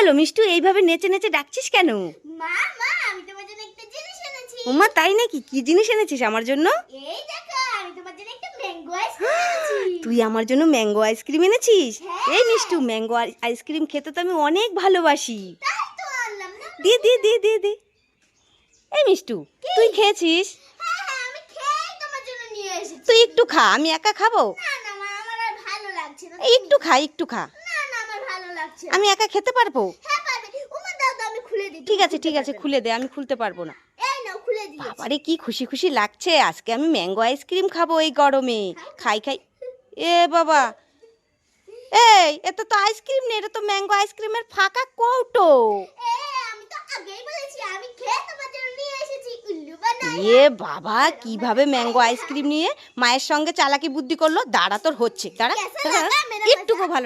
হলো মিষ্টু, এইভাবে নেচে নেচে ডাকছিস কেন? মা মা আমি তোমার জন্য একটা জিনিস এনেছি। ওমা তাই নাকি? কি জিনিস এনেছিস আমার জন্য? এই দেখো আমি তোমার জন্য একটা ম্যাঙ্গো আইসক্রিম এনেছি। তুই আমার জন্য ম্যাঙ্গো আইসক্রিম এনেছিস? হ্যাঁ। এই মিষ্টু, ম্যাঙ্গো আইসক্রিম খেতে তো আমি অনেক ভালোবাসি। তাই তো আনলাম না। দে দে দে দে দে। এই মিষ্টু, তুই খেয়েছিস? হ্যাঁ হ্যাঁ আমি খেয়ে তোমার জন্য নিয়ে এসেছি। তুই একটু খা, আমি একা খাবো? না না মা আমার আর ভালো লাগছে না। এই একটু খা, একটু খা। না না আমার ভালো লাগছে না। আমি একা খেতে পারবো? হ্যাঁ পারবে। ওমা দাও দাও আমি খুলে দিই। ঠিক আছে ঠিক আছে, খুলে দে, আমি খুলতে পারবো না। এই নাও খুলে দিয়েছি। বাবারে কি খুশি খুশি লাগছে, আজকে আমি ম্যাঙ্গো আইসক্রিম খাবো এই গরমে। খাই খাই। এ বাবা, এই এটা তো আইসক্রিম নেই, এটা তো ম্যাঙ্গো আইসক্রিমের ফাঁকা কৌটো। আমি তো আগেই বলেছি আমি খেয়ে তোমার জন্য নিয়ে এসেছি। উল্লু বানাই। এ বাবা, কিভাবে ম্যাঙ্গো আইসক্রিম নিয়ে মায়ের সঙ্গে চালাকি বুদ্ধি করলো। দাঁড়া, তোর হচ্ছে, দাঁড়া। कैसा लगा मेरा একটুকু ভালো